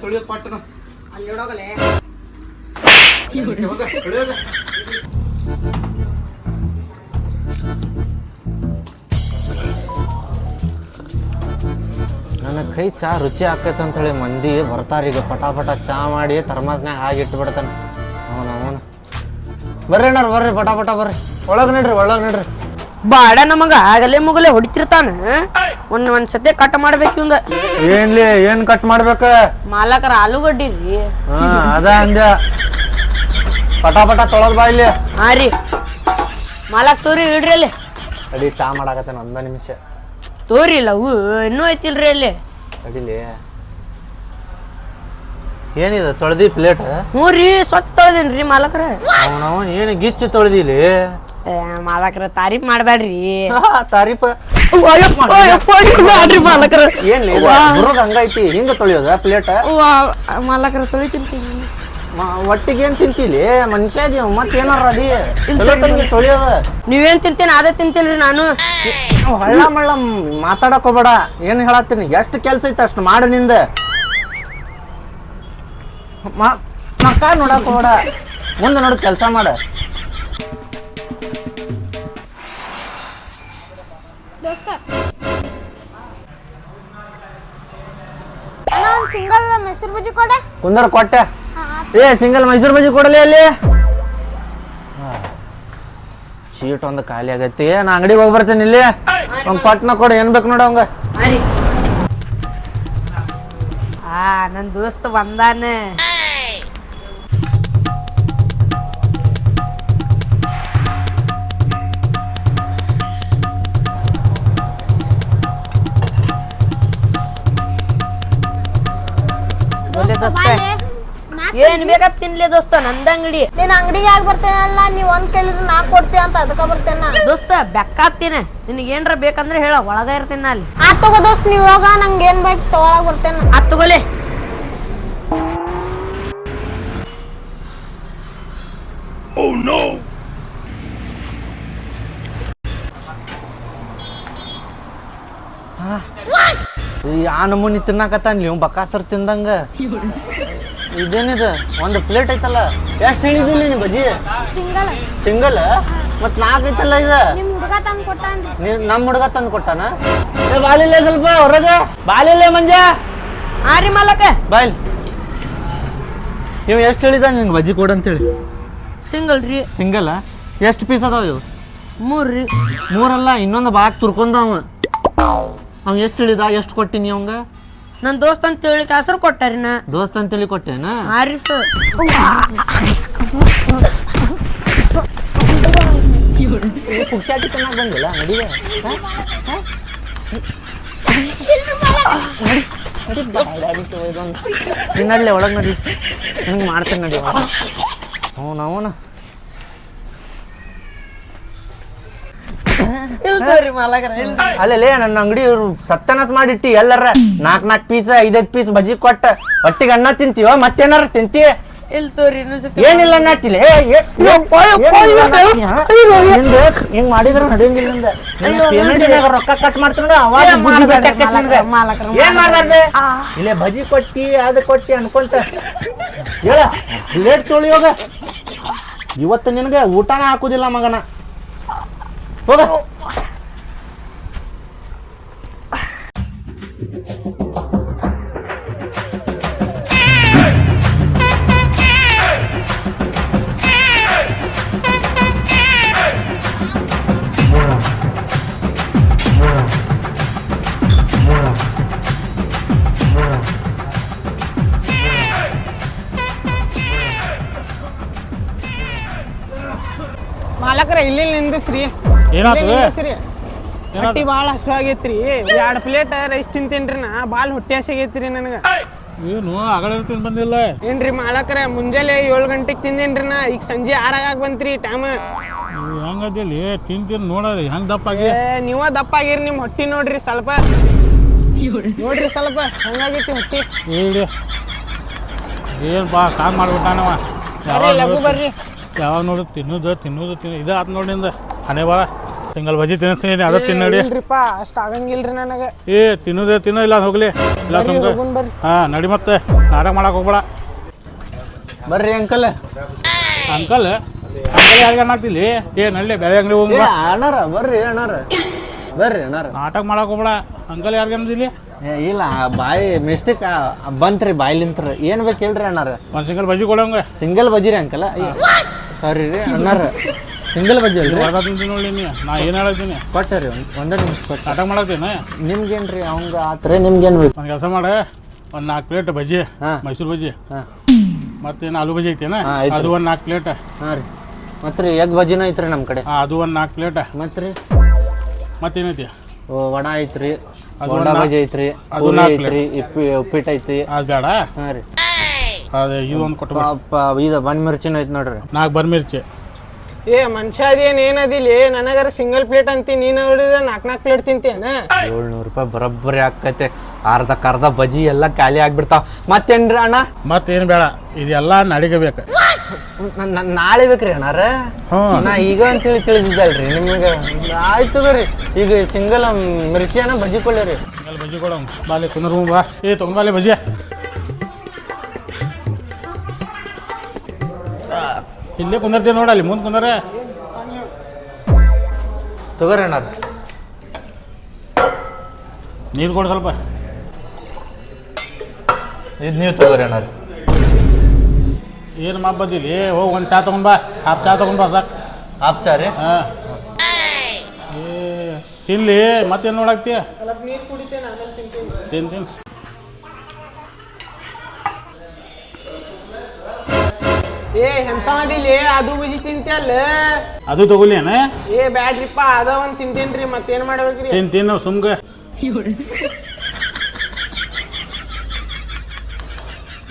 ತೊಳಿಯೋದು ಪಟ್ಟಣ ಅಲ್ಲಿ ನೋಡೋಗಲೇ ನನ್ನ ಕೈ ಚಾ ರುಚಿ ಆಕೈತೆ ಅಂತೇಳಿ ಮಂದಿ ಬರ್ತಾರೀಗ ಪಟಾಪಟ ಚಾ ಮಾಡಿ ಥರ್ಮಾಸ್ನಾಗ ಹಾಗೆ ಇಟ್ಬಿಡ್ತಾನೆ ಅವನು ಬರ್ರಿ ಅಣ್ಣಾರ ಬರ್ರಿ ಪಟಾಪಟ ಬರ್ರಿ ಒಳಗೆ ನಡ್ರಿ ಬಾಡ ನಮಗ ಆಗಲೇ ಮುಗಲೇ ಹೊಡಿತಿರ್ತಾನ ಒಂದ್ ಸತಿ ಕಟ್ ಮಾಡ್ಬೇಕು ಇವಂದ ಏನ್ಲಿ ಏನ್ ಕಟ್ ಮಾಡ್ಬೇಕ ಮಾಲಕರ ಆಲೂಗಡ್ಡಿ ರೀ ಅದ ಅಂದ್ಯ ಪಟಾಪಟ ತೊಳದ್ ಬಾ ಇಲ್ಲಿ ಹಾ ರೀ ಮಾಲಕ್ ತೋರಿ ಇಡ್ರಿ ಅಲ್ಲಿ ಅಡಿ ಚಾ ಮಾಡಾಕತ್ತೇನ 1 ನಿಮಿಷ ತೋರಿ ಇಲ್ಲ ಹೂ ಇನ್ನೂ ಐತಿಲ್ರಿ ಅಲ್ಲಿ ಅಡಿಲಿ ಏನಿದೆ ತೊಳೆದಿ ಪ್ಲೇಟ್ ಹ್ಞೂ ರೀ ಸ್ವಚ್ಛ ತೊಳೆದೇನ್ರಿ ಮಾಲಕ್ರ ಅವನವನ್ ಏನು ಗಿಚ್ಚಿ ತೊಳೆದಿಲಿ ಮಾಲಕ್ರ ತಾರೀಫ್ ಮಾಡ್ಬೇಡ್ರಿ ತಾರೀಫ್ ಮಾಡ್ರಿ ಮಾಲಕ್ರ ಏನ್ ಹಂಗೈತಿ ಹಿಂಗ ತೊಳಿಯೋದ ಪ್ಲೇಟ್ ಮಾಲಕ್ರ ತೊಳಿತೀನಿ ಒಟ್ಟಿಗೆ ಏನ್ ತಿಂತಿಲಿ ಮನುಷ್ಯ ಅದೀವ ಮತ್ ಏನಾರ ಅದಿ ತೊಳಿಯೋದ ನೀವೇನ್ ತಿಂತೀನಿ ಅದೇ ತಿಂತೀನ್ರಿ ನಾನು ಹಳ್ಳ ಮಳ್ಳ ಮಾತಾಡಕ್ ಹೋಗ್ಬೇಡ ಏನ್ ಹೇಳತ್ತೀನಿ ಎಷ್ಟು ಕೆಲ್ಸ ಐತೆ ಅಷ್ಟು ಮಾಡು ನಿಂದ ಮಕ್ಕ ನೋಡಕ್ ಹೋಗ್ಬೇಡ ಮುಂದೆ ನೋಡು ಕೆಲ್ಸ ಮಾಡ ಸಿಂಗಲ್ ಮೈಸೂರು ಬಜ್ಜಿ ಕೊಡೆ ಕುಂದರ್ ಕೊಟ್ಟೆ ಸಿಂಗಲ್ ಮೈಸೂರು ಬಜ್ಜಿ ಕೊಡಲಿ ಅಲ್ಲಿ ಚೀಟ್ ಒಂದು ಖಾಲಿ ಆಗೈತಿ ನಾ ಅಂಗಡಿಗೆ ಹೋಗಿ ಬರ್ತೇನೆ ಇಲ್ಲಿ ಒಂದ್ ಪಟ್ನ ಕೊಡ ಏನ್ ಬೇಕು ನೋಡ ಅವಂಗ ನನ್ ದೋಸ್ತ ಬಂದಾನೆ ಏನ್ ಬೇಕಂತ ತಿನ್ಲಿ ದೋಸ್ತ ನಂದ ಅಂಗಡಿ ನೀನ್ ಅಂಗಡಿಗೆ ಆಗಿ ಬರ್ತೇನಲ್ಲ ನೀವ್ ಒಂದ್ ಕೇಳಿದ್ರೆ ನಾ ಕೊಡ್ತೀಯ ಅಂತ ಅದಕ್ಕ ಬರ್ತೇನ ದೋಸ್ತ ಬೆಕ್ಕಾತೀನಿ ನಿನಗೆ ಏನ್ರ ಬೇಕಂದ್ರೆ ಹೇಳ ಒಳಗ ಇರ್ತೀನಿ ಅಲ್ಲಿ ಆತ್ ತಗೋ ದೋಸ್ತ್ ನೀವ್ ಹೋಗ ನಂಗೆ ಏನ್ ಬೇಕು ತಗೊಳಕ್ ಬರ್ತೇನ ಆತ್ ತಗೋಲಿ ಆ ನಮೂನಿ ತಿನ್ನಾಕತ್ತಾನ್ಲಿ ಇವ್ ಬಕಾಸರ್ ತಿಂದಂಗ ಇದೇನಿದ ಒಂದು ಪ್ಲೇಟ್ ಐತಲ್ಲ ಎಷ್ಟು ಹೇಳಿದಿಲ್ಲ ನೀನು ಬಜ್ಜಿ ಸಿಂಗಲ್ ಮತ್ 4 ಐತಲ್ಲ ಇದ ನಿಮ್ ಹುಡುಗ ತಂದ್ ಕೊಟ್ಟಾನ್ರಿ ನಮ್ ಹುಡುಗ ತಂದು ಕೊಟ್ಟಾನ ಬಾಲಿಲ್ಲ ಸ್ವಲ್ಪ ಹೊರಗ ಬಾಲಿಲ್ಲ ಮಂಜ ಹಾ ರೀ ಮಾಲಕ ಬಾಯ್ ಇವ್ ಎಷ್ಟು ಹೇಳಿದ ನಿಂಗೆ ಬಜ್ಜಿ ಕೊಡು ಅಂತೇಳಿ ಸಿಂಗಲ್ ರೀ ಸಿಂಗಲ್ ಎಷ್ಟು ಪೀಸ್ ಅದಾವ ಇವು 3 ರೀ 3 ಅಲ್ಲ ಇನ್ನೊಂದು ಬಾಕ್ ತುರ್ಕೊಂಡ ಅವ ಎಷ್ಟು ಹೇಳಿದ ಎಷ್ಟು ಕೊಟ್ಟಿನಿ ಅವಂಗ ನನ್ ದೋಸ್ತ ಅಂತ ಹೇಳಿ ಕಾಸರು ಕೊಟ್ಟಾರಿ ನಾ ದೋಸ್ತ ಅಂತೇಳಿ ಕೊಟ್ಟೆನ ಹಾ ರೀ ಸರ್ ಪುಕ್ಷಾಟಿ ಚೆನ್ನಾಗಿ ಬಂದಿಲ್ಲ ನಡಿಗೆ ನಡ್ಲೆ ಒಳಗೆ ನಡಿ ನಿನಗೆ ಮಾಡ್ತೇನೆ ನಡಿ ಅವನ ಅಲ್ಲೇ ನನ್ನ ಅಂಗಡಿ ಸತ್ಯನಾಶ ಮಾಡಿಟ್ಟಿ ಎಲ್ಲರ 4 ಪೀಸ್ 5 ಪೀಸ್ ಬಜ್ಜಿ ಕೊಟ್ಟ ಒಟ್ಟಿಗೆ ಅನ್ನ ತಿಂತೀವ ಮತ್ತೇನಾರ ತಿಂತೀಯ ಇಲ್ಲ ತೋರಿ ಏನಿಲ್ಲ ಅನ್ನತ್ತಿಲ್ಲ ಹಿಂಗ್ ಮಾಡಿದ್ರ ನಡೆಯಂಗಿಲ್ಲ ರೊಕ್ಕ ಕಟ್ ಮಾಡ್ತಾನ ಏನ್ ಮಾಡ್ಬಾರ್ದು ಇಲ್ಲೇ ಬಜ್ಜಿ ಕೊಟ್ಟಿ ಅದು ಕೊಟ್ಟಿ ಅನ್ಕೊಂತ ಹೇಳ ಲೇಟ್ ತೊಳಿಯೋಗ ಇವತ್ತು ನಿನಗೆ ಊಟನ ಹಾಕುದಿಲ್ಲ ಮಗನ ಹೋಗ ಮಾಲಕರ ಇಲ್ಲಿ ನಿಂದಿಸ್ರಿ ಹೊಟ್ಟಿ ಭಾಳ ಹಸು ಆಗೈತ್ರಿ 2 ಪ್ಲೇಟ್ ರೈಸ್ ತಿಂತೇನ್ರಿ ನಾ ಭಾಳ ಹೊಟ್ಟೆ ಹಸಿ ಆಗೈತ್ರಿ ನನಗೆ ಏನು ಆಗಳ ಬಂದಿಲ್ಲ ಏನ್ರಿ ಮಾಲಕರ ಮುಂಜಾನೆ 7 ಗಂಟೆಗೆ ತಿಂದೇನ್ರಿ ನಾ ಈಗ ಸಂಜೆ 6 ಆಗ ಬಂತ್ರಿ ಟೈಮ್ ಹೆಂಗದಿಲ್ಲಿ ತಿಂತೀನಿ ನೋಡ್ರಿ ಹೆಂಗ್ ದಪ್ಪ ಆಗಿ ನೀವ ದಪ್ಪ ಆಗಿರಿ ನಿಮ್ ಹೊಟ್ಟಿ ನೋಡ್ರಿ ಸ್ವಲ್ಪ ಹಂಗಾಗೈತಿ ಹೊಟ್ಟಿ ಏನ್ ಬಾ ಕಾಲ್ ಮಾಡ್ಬಿಟ್ಟಾನವ ಲಘು ಬರ್ರಿ ಯಾವಾಗ ನೋಡು ತಿನ್ನೋದು ಇದ ಆತ್ ನೋಡಿಂದ ಹನೆ ಬಾರ ಸಿಂಗಲ್ ಬಜ್ಜಿ ತಿನ್ನಿಸ್ತೀನಿ ಅದ ತಿನ್ನಡಿ. ಇಲ್ರಿಪ್ಪ ಅಷ್ಟ್ ಆಗಂಗಿಲ್ರಿ ನನಗೆ. ಏ ತಿನ್ನೋದೇ ತಿನ್ನೋ ಇಲ್ಲ ಹೋಗ್ಲಿ ಇಲ್ಲ ಸುಮ್ಗೆ. ಬರ್ರಿ. ಹಾ ನಡಿ ಮತ್ತೆ ನಾಟಕ ಮಾಡಕ್ ಹೋಗ್ಬೇಡ. ಬರ್ರಿ ಅಂಕಲ್. ಅಂಕಲ್ ಯಾರಿಗೆ ಹಾಕ್ತಿಲಿ? ಏ ನಳ್ಳಿ ಬೇರೆ ಅಂಗಡಿ ಹೋಗ. ಅಣ್ಣಾರ ಬರ್ರಿ ಅಣ್ಣಾರ, ಬರ್ರಿ ಅಣ್ಣಾರ. ನಾಟಕ ಮಾಡಕ್ ಹೋಗ್ಬೇಡ. ಅಂಕಲ್ ಯಾರಿಗೆ ಅನ್ನದಿಲ್ಲಿ? ಇಲ್ಲ ಬಾಯಿ ಮಿಸ್ಟೇಕ್ ಬಂತ್ರಿ ಬಾಯ್ಲಿಂತ್ರ. ಏನ್ ಬೇಕು ಹೇಳ್ರಿ ಅಣ್ಣಾರ? ಒಂದು ಸಿಂಗಲ್ ಬಜ್ಜಿ ಕೊಡಂಗ. ಸಿಂಗಲ್ ಬಜ್ಜಿ ರೀ ಅಂಕಲ್? ಸಾರಿ ರೀ ಅಣ್ಣಾರ, ಸಿಂಗಲ್ ಬಜ್ಜಿ ಅಲ್ರಿ? ಹೊರಗ ತಿಂತೀನಿ ನೋಡಿ ನೀ. ನಾ ಏನು ಹೇಳ್ತೀನಿ ಕೊಟ್ಟರಿ ಒಂದೇ ನಿಮಿಷ ಕೊಟ್ಟು. ನಾಟಕ ಮಾಡತ್ತೀನಿ. ನಿಮ್ಗೇನ್ರಿ ಅವಂಗ ಆತ್ರಿ? ನಿಮ್ಗೇನು ಬೇಕು? ಒಂದು ಕೆಲಸ ಮಾಡ, ಒಂದು 4 ಪ್ಲೇಟ್ ಬಜ್ಜಿ, ಮೈಸೂರು ಬಜ್ಜಿ, ಹಾಂ ಮತ್ತೇನು ಆಲೂ ಬಜ್ಜಿ ಐತೇನ ಐತ್ರಿ. ಅದು ಒಂದು 4 ಪ್ಲೇಟ್. ಹಾಂ ರೀ. ಮತ್ತು ರೀ ಎಗ್ ಬಜ್ಜಿನೂ ಐತ್ರಿ ನಮ್ಮ ಕಡೆ. ಅದು ಒಂದು 4 ಪ್ಲೇಟ್. ಮತ್ತು ರೀ ಮತ್ತೇನೈತಿ? ವಡ ಐತ್ರಿ, ಅದು ಬೋಂಡಾ ಒಂದು ಬಜ್ಜಿ ಐತ್ರಿ, ಅದು ಪೂರಿ 4 ಐತ್ರಿ, ಉಪ್ಪಿಟ್ಟು ಐತಿ. ಅದು ಬೇಡ. ಹಾಂ ರೀ. ಅದು ಇದು ಒಂದು ಕೊಟ್ಟು ಇದು ಬನ್ ಮಿರ್ಚಿನೂ ಐತಿ ನೋಡ್ರಿ. 4 ಬರ್ಮಿರ್ಚಿ. ಏ ಮನುಷ್ಯ ಅದೇನ್ ಏನದಿಲ್ಲ ನನಗರ ಸಿಂಗಲ್ ಪ್ಲೇಟ್ ಅಂತಿ. ನೀನು ನೋಡಿದ್ರೆ 4 ಪ್ಲೇಟ್ ತಿಂತೇನ? 700 ರೂಪಾಯಿ ಬರೋಬ್ಬರಿ ಆಕೈತೆ. ಅರ್ಧ ಬಜ್ಜಿ ಎಲ್ಲ ಖಾಲಿ ಆಗ್ಬಿಡ್ತಾವ. ಮತ್ತೇನ್ರಿ ಅಣ್ಣ? ಮತ್ತೇನು ಬೇಡ, ಇದೆಲ್ಲ ನಡಿಗೆ ಬೇಕು. ನಾಳೆ ಬೇಕ್ರಿ ಅಣ್ಣಾರ? ನಾ ಈಗ ಅಂತೇಳಿ ತಿಳಿದಿದ್ದಲ್ರಿ ನಿಮಗೆ. ಆಯ್ತು ಬರ್ರಿ, ಈಗ ಸಿಂಗಲ್ ಮಿರ್ಚಿಯನ್ನ ಬಜ್ಜಿ ಕೊಳ್ಳಿರಿ. ಸಿಂಗಲ್ ಬಜ್ಜಿ ಕೊಡ ಬಾಲೆ ಕುಂದ್ರ ಬಾ. ಏ ತೊಗೊಂಡ್ಬಾಲೆ ಬಜ್ಜಿ. ಇಲ್ಲೇ ಕುಂದರ್ತೀವಿ ನೋಡಲ್ಲಿ ಮುಂದೆ ಕುಂದರೆ. ತಗೋರಿ ಅಣ್ಣಾರ. ನೀರು ಕೊಡು ಸ್ವಲ್ಪ. ಇದು ನೀವು ತಗೋರಿ ಅಣ್ಣಾರ. ಏನು ಮಾಪ್ ಬಂದಿಲ್ಲ. ಹೋಗಿ ಒಂದು ಚಾ ತೊಗೊಂಡ್ಬಾ, ಹಾಫ್ ಚಾ ತೊಗೊಂಡ್ಬಾ ಸಾಕು. ಹಾಫ್ ಚಾ ರೀ? ಹಾಂ. ಏ ತಿನ್ಲಿ ಮತ್ತೇನು ನೋಡಾಕ್ತೀಯ? ಸ್ವಲ್ಪ ನೀರು ಕುಡಿತೇನೆ, ಆಮೇಲೆ ತಿಂತೀನಿ. ತಿನ್. ಏ ಎಂತದಿಲ್ಲ ಅದು ಬಜ್ಜಿ ತಿಂತಲ್ಲ? ಅದು ತಗೊಲಿ ಏನ? ಏ ಬ್ಯಾಡ್ರಿಪ್ಪ, ಅದ ಒಂದ್ ತಿಂತೇನ್ರಿ. ಮತ್ತೇನ್ ಮಾಡ್ಬೇಕ್ರಿ? ತಿನ್ನು ಸುಮ್ಗೆ.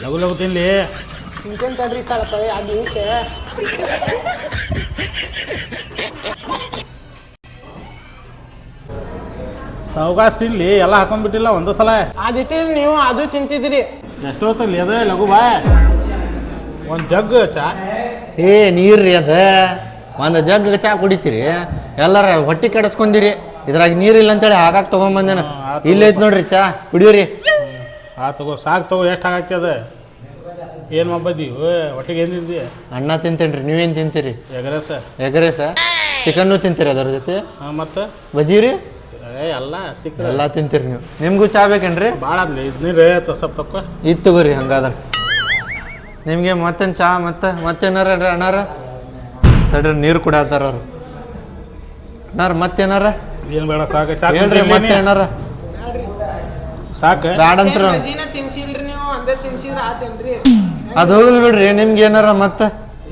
ಲಘು ಲಘು ತಿನ್ಲಿ. ತಿಂತೇನ್ ತಡ್ರಿ ಸ್ವಲ್ಪ 2 ನಿಮಿಷ. ಸಾವಕಾಶ ತಿನ್ಲಿ, ಎಲ್ಲ ಹಾಕೊಂಡ್ಬಿಟ್ಟಿಲ್ಲ ಒಂದೇ ಸಲ. ಅದಿತ್ತು ನೀವು ಅದು ತಿಂತಿದ್ರಿ. ಎಷ್ಟು ಹೊತ್ತಲ್ಲಿ ಅದ ಲಘು ಬಾ. ಒಂದು ಜಗ್ ಚಾ. ಏ ನೀರ್ರಿ ಅದ. ಒಂದು ಜಗ್ ಚಾ ಕುಡಿತೀರಿ, ಎಲ್ಲಾರ ಹೊಟ್ಟಿ ಕೆಡಿಸ್ಕೊಂಡಿರಿ. ಇದ್ರಾಗ ನೀರಿಲ್ಲ ಅಂತೇಳಿ ಹಾಕಾಕ್ ತೊಗೊಂಬಂದೇನ. ಇಲ್ಲೈತ್ ನೋಡ್ರಿ ಚಾ, ಕುಡಿಯೋರಿ. ತಗೋ ಸಾಕು ತಗೋ. ಎಷ್ಟು ಹಾಕಿ ಅದ? ಏನು ಮಬ್ಬದ್ದಿ ಹೊಟ್ಟಿಗೆ ಏನು ತಿಂದಿ? ಅನ್ನ ತಿಂತೇನ್ರಿ. ನೀವೇನು ತಿಂತೀರಿ? ಎಗರಸ. ಎಗ್ರೆಸ? ಚಿಕನ್ನು ತಿಂತೀರಿ ಅದರ ಜೊತೆ? ಹಾಂ ಮತ್ತು ಬಜ್ಜಿ ರೀ? ಎಲ್ಲ ಸಿಕ್ಕ ಎಲ್ಲ ತಿಂತೀರಿ ನೀವು. ನಿಮಗೂ ಚಾ ಬೇಕೇನ್ರಿ? ಭಾಳ ಅದ್ಲಿ ಇದು ನೀರು ಸ್ವಲ್ಪ ತಕ್ಕೋ. ಇದು ತಗೋರಿ ಹಂಗಾದ್ರೆ ನಿಮಗೆ. ಮತ್ತೇನು ಚಾ ಮತ್ತೇನಾರ ಅಣ್ಣಾರ? ತಡ್ರಿ ನೀರು ಕುಡಿಯತ್ತಾರ ಅವ್ರು. ಅಣ್ಣಾರ ಮತ್ತೇನಾರ? ಏನು ಬೇಡ ಸಾಕು. ಚಾ ಹೇಳ್ರಿ ಮತ್ತೆ ಏನಾರ? ಸಾಕು ಬ್ಯಾಡಂತ್ರ ಬಜ್ಜಿನ ತಿನ್ಸಿಲ್ರಿ ನೀವು, ಅಂದೇ ತಿನ್ಸಿದ್ರ ಆತೇನ್ರಿ? ಅದು ಹೋಗ್ಲಿ ಬಿಡ್ರಿ. ನಿಮ್ಗೆ ಏನಾರ ಮತ್ತೆ?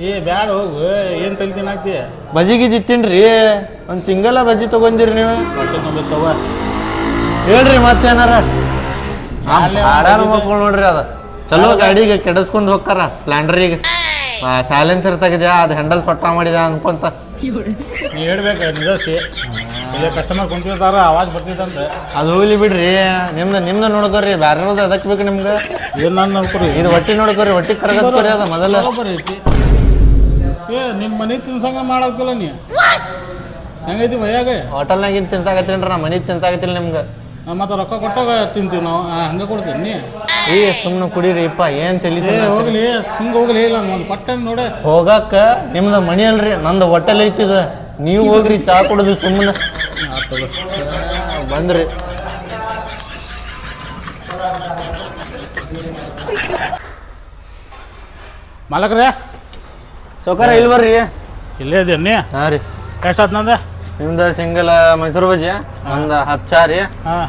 ಏ ಬ್ಯಾಡ ಹೋಗು. ಏನು ತಲೆ ತಿನ್ನಾಕ್ತಿ? ಬಜ್ಜಿ ಗಿಜ್ಜಿ ತಿನ್ರಿ. ಒಂದು ಸಿಂಗಲ ಬಜ್ಜಿ ತೊಗೊಂಡಿರಿ ನೀವು. ಹೊಟ್ಟೆ ತುಂಬ ತಗೋ. ಹೇಳ್ರಿ ಮತ್ತೇನಾರ? ಹಾಡಾರ ಮಕ್ಕಳು ನೋಡ್ರಿ, ಅದ ಚಲೋ ಗಾಡಿಗೆ ಕೆಡಿಸ್ಕೊಂಡು ಹೋಗ್ತಾರ. ಸ್ಪ್ಲೆಂಡರಿಗೆ ಸೈಲೆನ್ಸರ್ ತೆಗಿದ್ಯಾ, ಅದು ಹ್ಯಾಂಡಲ್ ಸೊಟ್ಟ ಮಾಡಿದ ಅನ್ಕೊಂತ ನೀ ಹೇಳ್ಬೇಕು ನಿಜಸಿ. ಇಲ್ಲೇ ಕಸ್ಟಮರ್ ಕುಂತಿರ್ತಾರ, ಆವಾಜ್ ಬರ್ತಿದ್ದಂತೆ. ಅದು ಹೋಗ್ಲಿ ಬಿಡ್ರಿ. ನಿಮ್ದು ನೋಡ್ಕೋರಿ. ಬ್ಯಾರೆ ಅದಕ್ಕೆ ಬೇಕು ನಿಮ್ಗೆ? ಏನು ನಾನು ನೋಡ್ಕೊರಿ. ಇದು ಹೊಟ್ಟಿ ನೋಡ್ಕೋರಿ, ಹೊಟ್ಟಿ ಕರಗಸ್ಕೋರಿ. ಅದ ಮೊದಲ ಐತಿ. ಏ ನಿಮ್ಮ ಮನೆ ತಿನ್ಸಂಗ ಮಾಡಾಕ್ತಿಲ್ಲ ನೀ. ಹೆಂಗೈತಿ ಮೈಯಾಗ? ಹೋಟೆಲ್ನಾಗಿಂದ ತಿನ್ಸಾಕತ್ತೀನ್ರಿ, ನಾ ಮನೆ ತಿನ್ಸಾಕತ್ತಿಲ್ಲ ನಿಮ್ಗೆ. ಮತ್ತು ರೊಕ್ಕ ಕೊಟ್ಟಾಗ ತಿಂತೀವಿ ನಾವು. ಹಂಗೆ ಕೊಡ್ತೀನಿ ನೀ. ಏ ಸುಮ್ಮನೆ ಕುಡೀರಿ ಇಪ್ಪ. ಏನು ತಿಳಿತೀರಿ? ಹೋಗ್ಲಿ ಹಿಂಗೆ ಹೋಗ್ಲಿ. ಇಲ್ಲ ಒಂದು ಕೊಟ್ಟಂಗೆ ನೋಡೆ ಹೋಗಾಕ ನಿಮ್ದು ಮನಿ ಅಲ್ರಿ, ನಂದು ಹೋಟೆಲ್ ಐತಿದ. ನೀವು ಹೋಗ್ರಿ ಚಾ ಕುಡಿದು ಸುಮ್ಮನೆ ಬಂದ್ರಿ. ಮಾಲಕ್ರೆ ಸೌಕಾರ ಇಲ್ಲಿ ಬರ್ರಿ. ಇಲ್ಲೇ ಇದೀನಿ. ಹಾಂ ರೀ. ಎಷ್ಟು ಆತ್ ನಂದು? ನಿಮ್ದು ಸಿಂಗಲ್ ಮೈಸೂರು ಬಜ್ಜಿ ಒಂದು 10 ಚಾ ರೀ. ಹಾಂ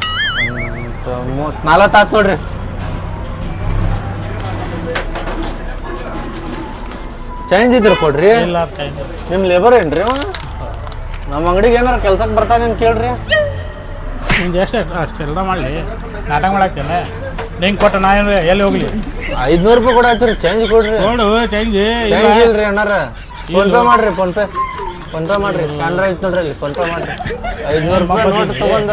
40 ಆತ್ ನೋಡ್ರಿ. ಚೇಂಜ್ ಇದ್ರೆ ಕೊಡ್ರಿ. ಇಲ್ಲ ನಿಮ್ಮ ಲೇಬರ್ ಏನ್ರಿ ಅವ? ನಮ್ಮ ಅಂಗಡಿಗೆ ಏನಾರ ಕೆಲ್ಸಕ್ಕೆ ಬರ್ತಾನೇನು ಕೇಳ್ರಿ. ನಿಂದು ಅಷ್ಟೆಲ್ಲ ಮಾಡಲಿ. ನಾಟಕ ಮಾಡಾಕ್ತೇನೆ. ನಿಂಗೆ ಕೊಟ್ಟ ನಾ ಏನು ಎಲ್ಲಿ ಹೋಗ್ಲಿ? 500 ರೂಪಾಯಿ ಕೊಡತ್ತೀರಿ. ಚೇಂಜ್ ಕೊಡ್ರಿ. ನೋಡು ಚೇಂಜ್ ಇಲ್ರಿ ಅಣ್ಣಾರ. ಫೋನ್ಪೇ ಮಾಡ್ರಿ. ಫೋನ್ಪೇ ಮಾಡ್ರಿ. ಸ್ಕ್ಯಾನರ್ ಐತೆ ನೋಡ್ರಿ ಅಲ್ಲಿ. ಫೋನ್ಪೇ ಮಾಡ್ರಿ. 500 ರೂಪಾಯಿ ನೋಟ್ ತಗೊಂಡ